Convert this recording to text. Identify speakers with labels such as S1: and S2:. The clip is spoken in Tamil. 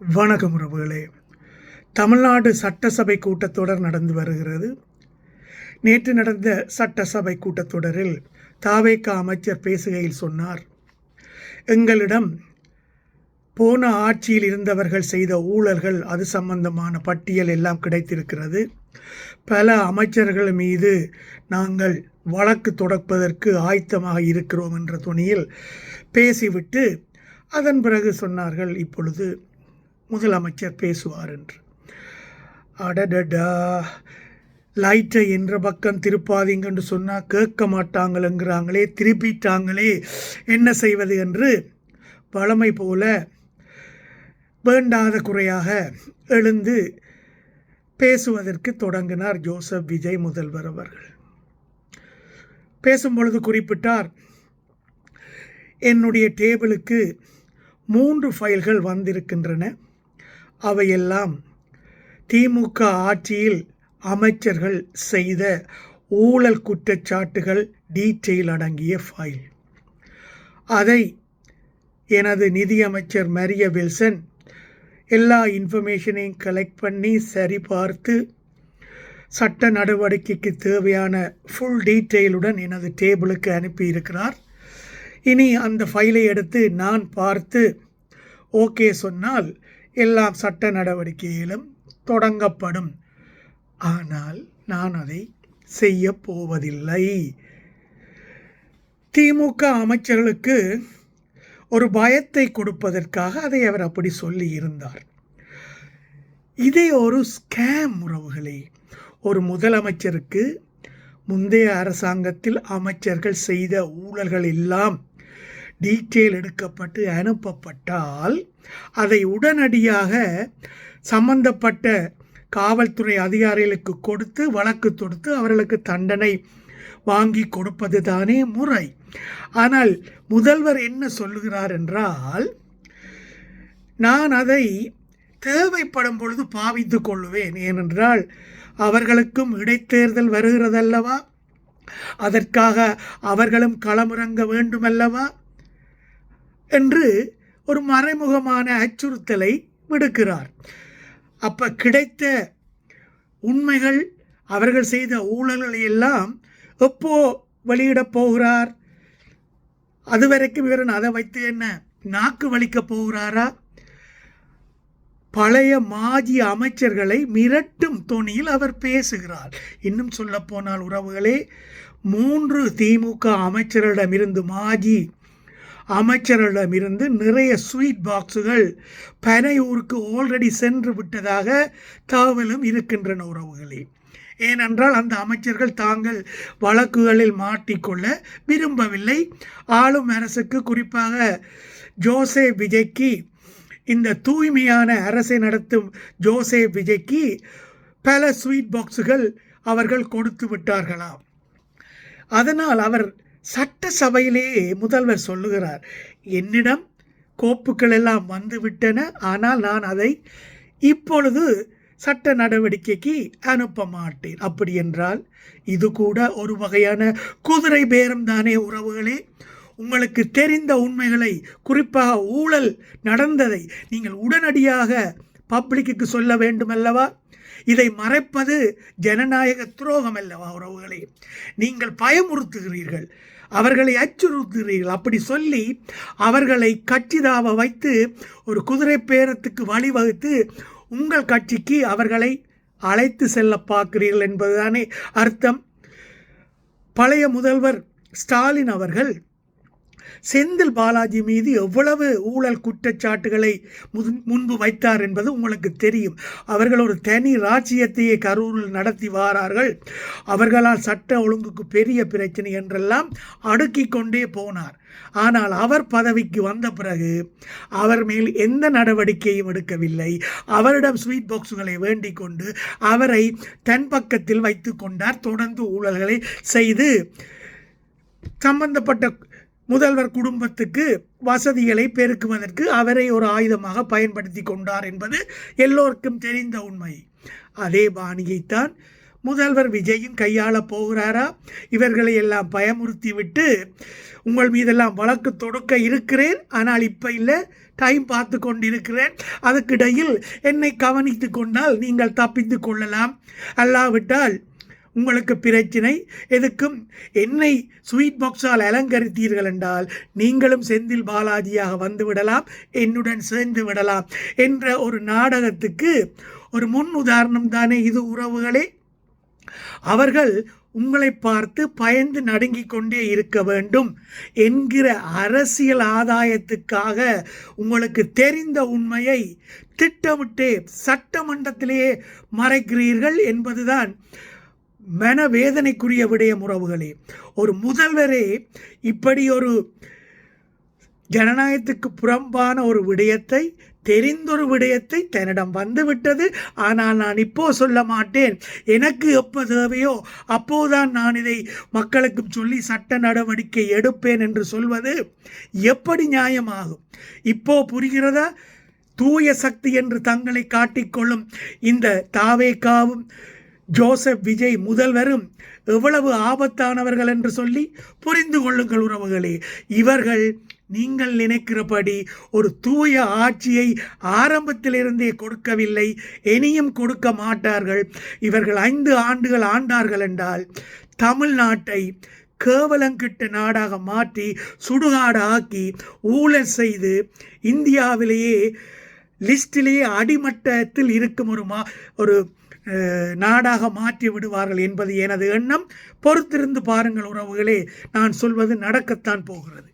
S1: வணக்கம் உறவுகளே. தமிழ்நாடு சட்டசபை கூட்டத்தொடர் நடந்து வருகிறது. நேற்று நடந்த சட்டசபை கூட்டத்தொடரில் தாவேகா அமைச்சர் பேசுகையில் சொன்னார், எங்களிடம் போன ஆட்சியில் இருந்தவர்கள் செய்த ஊழல்கள் அது சம்பந்தமான பட்டியல் எல்லாம் கிடைத்திருக்கிறது. பல அமைச்சர்கள் மீது நாங்கள் வழக்கு தொடர்ப்பதற்கு ஆயத்தமாக இருக்கிறோம் என்ற துணியில் பேசிவிட்டு அதன் பிறகு சொன்னார்கள், இப்பொழுது முதலமைச்சர் பேசுவார் என்று. அடடடா, லைட்டை என்ற பக்கம் திருப்பாதீங்கன்னு சொன்னால் கேட்க மாட்டாங்களேங்கிறாங்களே, திருப்பிட்டாங்களே, என்ன செய்வது என்று வழமை போல வேண்டாத குறையாக எழுந்து பேசுவதற்கு தொடங்கினார் ஜோசப் விஜய் முதல்வர் அவர்கள். பேசும்பொழுது குறிப்பிட்டார், என்னுடைய டேபிளுக்கு 3 ஃபைல்கள் வந்திருக்கின்றன. அவையெல்லாம் திமுக ஆட்சியில் அமைச்சர்கள் செய்த ஊழல் குற்றச்சாட்டுகள் டீட்டெயில் அடங்கிய ஃபைல். அதை எனது நிதியமைச்சர் மரிய வில்சன் எல்லா இன்ஃபர்மேஷனையும் கலெக்ட் பண்ணி சரிபார்த்து சட்ட நடவடிக்கைக்கு தேவையான ஃபுல் டீட்டெயிலுடன் எனது டேபிளுக்கு அனுப்பியிருக்கிறார். இனி அந்த ஃபைலை எடுத்து நான் பார்த்து ஓகே சொன்னால் எல்லாம் சட்ட நடவடிக்கையிலும் தொடங்கப்படும். ஆனால் நான் அதை செய்ய போவதில்லை. திமுக அமைச்சர்களுக்கு ஒரு பயத்தை கொடுப்பதற்காக அதை அவர் அப்படி சொல்லி இருந்தார். இதே ஒரு ஸ்கேம் உறவுகளே. ஒரு முதலமைச்சருக்கு முந்தைய அரசாங்கத்தில் அமைச்சர்கள் செய்த ஊழல்கள் எல்லாம் டீட்டெயில் எடுக்கப்பட்டு அனுப்பப்பட்டால் அதை உடனடியாக சம்பந்தப்பட்ட காவல்துறை அதிகாரிகளுக்கு கொடுத்து வழக்கு தொடுத்து அவர்களுக்கு தண்டனை வாங்கி கொடுப்பது தானே முறை. ஆனால் முதல்வர் என்ன சொல்லுகிறார் என்றால், நான் அதை தேவைப்படும் பொழுது பாவித்து கொள்ளுவேன், ஏனென்றால் அவர்களுக்கும் இடைத்தேர்தல் வருகிறதல்லவா, அதற்காக அவர்களும் களமிறங்க வேண்டுமல்லவா என்று ஒரு மறைமுகமான அச்சுறுத்தலை விடுக்கிறார். அப்ப கிடைத்த உண்மைகள், அவர்கள் செய்த ஊழல்களை எல்லாம் எப்போ வெளியிடப் போகிறார்? அதுவரைக்கும் இவர் அதை வைத்து என்ன நாக்கு வலிக்கப் போகிறாரா? பழைய மாஜி அமைச்சர்களை மிரட்டும் தொனியில் அவர் பேசுகிறார். இன்னும் சொல்ல போனால் உறவுகளே, 3 திமுக அமைச்சர்களிடமிருந்து, மாஜி அமைச்சர்களிடமிருந்து நிறைய ஸ்வீட் பாக்ஸுகள் பனையூருக்கு ஆல்ரெடி சென்று விட்டதாக தகவலும் இருக்கின்றன உறவுகளே. ஏனென்றால் அந்த அமைச்சர்கள் தாங்கள் வழக்குகளில் மாட்டிக்கொள்ள விரும்பவில்லை. ஆளும் அரசுக்கு, குறிப்பாக ஜோசப் விஜய்க்கு, இந்த தூய்மையான அரசை நடத்தும் ஜோசப் விஜய்க்கு பல ஸ்வீட் பாக்ஸுகள் அவர்கள் கொடுத்து விட்டார்களாம். அதனால் அவர் சட்டசபையிலேயே முதல்வர் சொல்லுகிறார், என்னிடம் கோப்புகள் எல்லாம் வந்துவிட்டன, ஆனால் நான் அதை இப்பொழுது சட்ட நடவடிக்கைக்கு அனுப்ப மாட்டேன். அப்படி என்றால் இது கூட ஒரு வகையான குதிரை பேரம் தானே உறவுகளே. உங்களுக்கு தெரிந்த உண்மைகளை, குறிப்பாக ஊழல் நடந்ததை நீங்கள் உடனடியாக பப்ளிக்கு சொல்ல வேண்டுமல்லவா? இதை மறைப்பது ஜனநாயக துரோகம் அல்லவா உறவுகளே? நீங்கள் பயமுறுத்துகிறீர்கள், அவர்களை அச்சுறுத்துகிறீர்கள். அப்படி சொல்லி அவர்களை கட்சிதாவ வைத்து ஒரு குதிரை பேரத்துக்கு வழிவகுத்து உங்கள் கட்சிக்கு அவர்களை அழைத்து செல்ல பார்க்கிறீர்கள் என்பதுதானே அர்த்தம். பழைய முதல்வர் ஸ்டாலின் அவர்கள் செந்தில் பாலாஜி மீது எவ்வளவு ஊழல் குற்றச்சாட்டுகளை முன்பு வைத்தார் என்பது உங்களுக்கு தெரியும். அவர்கள் ஒரு தனி ராஜ்ஜியத்தையே கரூரில் நடத்தி வாரார்கள், அவர்களால் சட்ட ஒழுங்குக்கு பெரிய பிரச்சனை என்றெல்லாம் அடுக்கி கொண்டே போனார். ஆனால் அவர் பதவிக்கு வந்த பிறகு அவர் மேல் எந்த நடவடிக்கையும் எடுக்கவில்லை. அவரிடம் ஸ்வீட் பாக்ஸுகளை வேண்டிக் கொண்டு அவரை தன் பக்கத்தில் வைத்து கொண்டார். தொடர்ந்து ஊழல்களை செய்து சம்பந்தப்பட்ட முதல்வர் குடும்பத்துக்கு வசதிகளை பெருக்குவதற்கு அவரை ஒரு ஆயுதமாக பயன்படுத்தி கொண்டார் என்பது எல்லோருக்கும் தெரிந்த உண்மை. அதே பாணியைத்தான் முதல்வர் விஜயும் கையாள போகிறாரா? இவர்களை எல்லாம் பயமுறுத்தி விட்டு உங்கள் மீதெல்லாம் வழக்கு தொடுக்க இருக்கிறேன், ஆனால் இப்போ இல்லை, டைம் பார்த்து கொண்டிருக்கிறேன். அதுக்கிடையில் என்னை கவனித்து கொண்டால் நீங்கள் தப்பித்து கொள்ளலாம். அல்லாவிட்டால் உங்களுக்கு பிரச்சனை. எதுக்கும் என்னை ஸ்வீட் பாக்ஸால் அலங்கரித்தீர்கள் என்றால் நீங்களும் செந்தில் பாலாஜியாக வந்து விடலாம், என்னுடன் சேர்ந்து விடலாம் என்ற ஒரு நாடகத்துக்கு ஒரு முன் உதாரணம் தானே இது உறவுகளே. அவர்கள் உங்களை பார்த்து பயந்து நடுங்கிக் கொண்டே இருக்க வேண்டும் என்கிற அரசியல் ஆதாயத்துக்காக உங்களுக்கு தெரிந்த உண்மையை திட்டமிட்டே சட்டமன்றத்திலேயே மறைக்கிறீர்கள் என்பதுதான் மனவேதனைக்குரிய விடயம் உறவுகளே. ஒரு முதல்வரே இப்படி ஒரு ஜனநாயகத்துக்கு புறம்பான ஒரு விடயத்தை, தெரிந்தொரு விடயத்தை தன்னிடம் வந்துவிட்டது, ஆனால் நான் இப்போ சொல்ல மாட்டேன், எனக்கு எப்போ தேவையோ அப்போதான் நான் இதை மக்களுக்கு சொல்லி சட்ட நடவடிக்கை எடுப்பேன் என்று சொல்வது எப்படி நியாயமாகும்? இப்போ புரிகிறதா? தூய சக்தி என்று தங்களை காட்டிக்கொள்ளும் இந்த தாவேகாவும் ஜோசப் விஜய் முதல்வரும் எவ்வளவு ஆபத்தானவர்கள் என்று சொல்லி புரிந்து கொள்ளுங்கள் உறவுகளே. இவர்கள் நீங்கள் நினைக்கிறபடி ஒரு தூய ஆட்சியை ஆரம்பத்திலிருந்தே கொடுக்கவில்லை, இனியும் கொடுக்க மாட்டார்கள். இவர்கள் 5 ஆண்டுகள் ஆண்டார்கள் என்றால் தமிழ்நாட்டை கேவலங்கிட்ட நாடாக மாற்றி சுடுகாடாக்கி ஊழல் செய்து இந்தியாவிலேயே லிஸ்டிலேயே அடிமட்டத்தில் இருக்கும் ஒரு நாடாக மாற்றி விடுவார்கள் என்பது எனது எண்ணம். பொறுத்திருந்து பாருங்கள் உறவுகளே, நான் சொல்வது நடக்கத்தான் போகிறது.